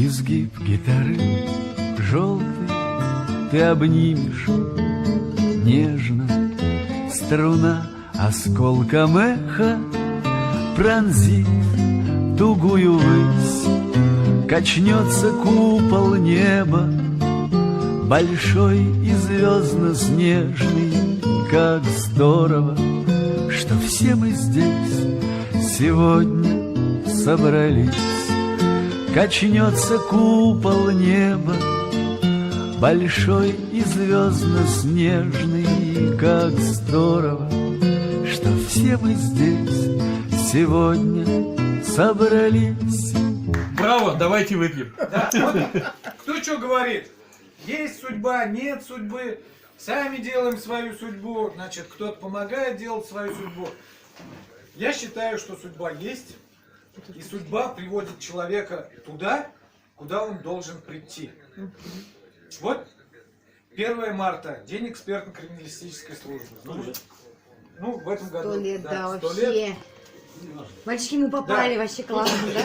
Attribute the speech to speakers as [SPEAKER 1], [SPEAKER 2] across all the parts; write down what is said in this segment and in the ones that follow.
[SPEAKER 1] изгиб гитары желтый ты обнимешь нежно. Струна осколком эха пронзит тугую высь. Качнется купол неба, большой и звездно-снежный. Как здорово, что все мы здесь сегодня собрались. Качнется купол неба, большой и звездно-снежный. Как здорово, что все мы здесь сегодня собрались.
[SPEAKER 2] Браво, давайте выпьем.
[SPEAKER 3] Да, вот кто что говорит? Есть судьба, нет судьбы. Сами делаем свою судьбу. Значит, кто-то помогает делать свою судьбу. Я считаю, что судьба есть. И судьба приводит человека туда, куда он должен прийти. Вот 1 марта, день экспертно-криминалистической службы. Ну, в этом году.
[SPEAKER 4] 100 лет, да,
[SPEAKER 3] 100
[SPEAKER 4] вообще.
[SPEAKER 3] лет.
[SPEAKER 4] Мальчики, мы попали,
[SPEAKER 3] Да.
[SPEAKER 4] вообще классно, да?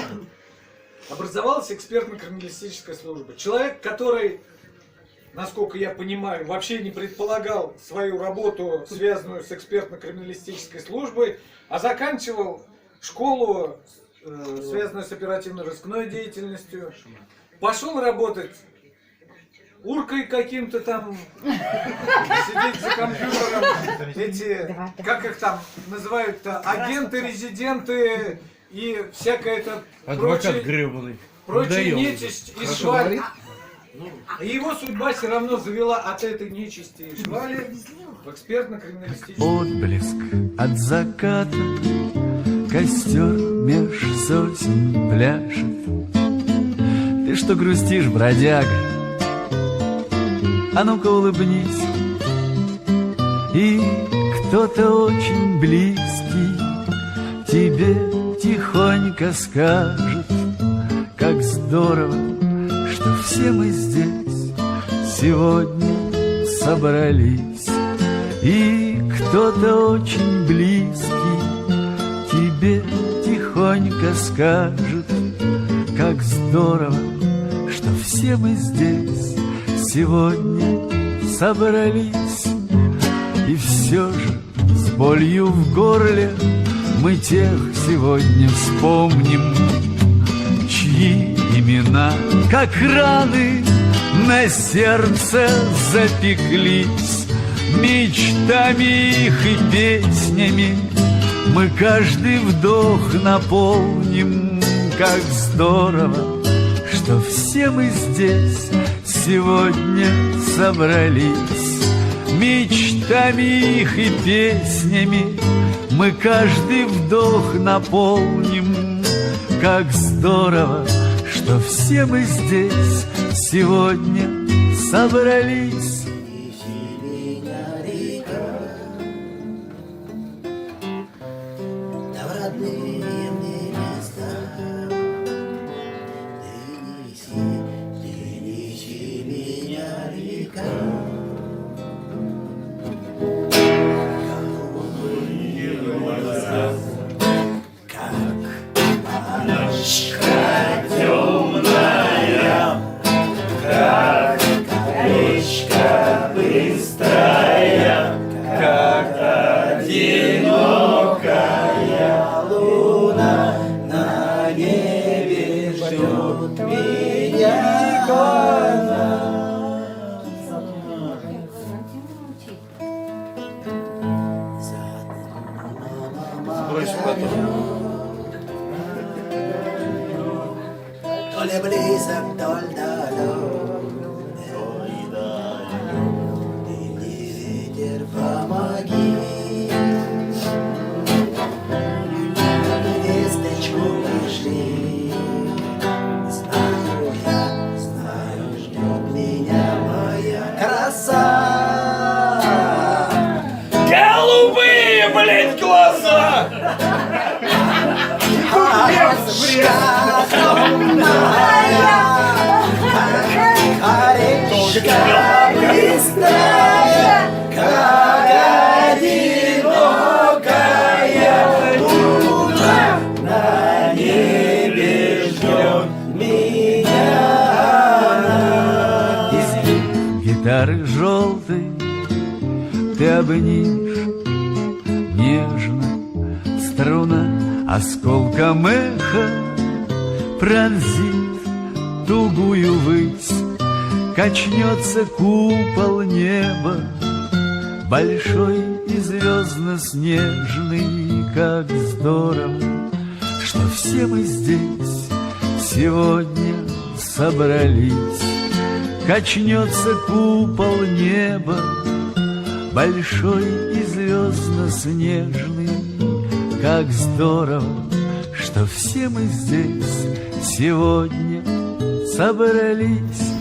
[SPEAKER 3] Образовалась экспертно-криминалистическая служба. Человек, который, насколько я понимаю, вообще не предполагал свою работу, связанную с экспертно-криминалистической службой, а заканчивал школу, связанную с оперативно-розыскной деятельностью, пошел работать уркой каким-то там, сидеть за компьютером, эти, как их там называют-то, агенты, резиденты и всякое это
[SPEAKER 2] Адвокат гребаный.
[SPEAKER 3] прочая
[SPEAKER 2] Надоел.
[SPEAKER 3] нечисть и шваль. И его судьба все равно завела от этой нечисти и швали в экспертно-криминалистическую.
[SPEAKER 1] Отблеск от заката, костер меж сосен пляшет. Ты что грустишь, бродяга? А ну-ка улыбнись. И кто-то очень близкий тебе тихонько скажет: как здорово, что все мы здесь сегодня собрались. И кто-то очень близкий тебе тихонько скажет: как здорово, что все мы здесь сегодня собрались. И все же с болью в горле мы тех сегодня вспомним, чьи имена, как раны, на сердце запеклись. Мечтами их и песнями мы каждый вдох наполним. Как здорово, что все мы здесь сегодня собрались. Мечтами их и песнями мы каждый вдох наполним. Как здорово, что все мы здесь сегодня собрались.
[SPEAKER 5] То ли близок, то ли далек, ты не ветер, помоги. Весточку пришли, знаю, ждет меня моя краса.
[SPEAKER 2] Голубые, блядь, глаза!
[SPEAKER 5] Речка быстрая, как одинокая луна на небе ждет меня.
[SPEAKER 1] гитары желтой ты обнимешь нежно, струна осколком эха пронзит тугую высь, качнется купол неба, большой и звездно-снежный. Как здорово, что все мы здесь сегодня собрались. Качнется купол неба, большой и звездно-снежный. Как здорово, что все мы здесь сегодня собрались.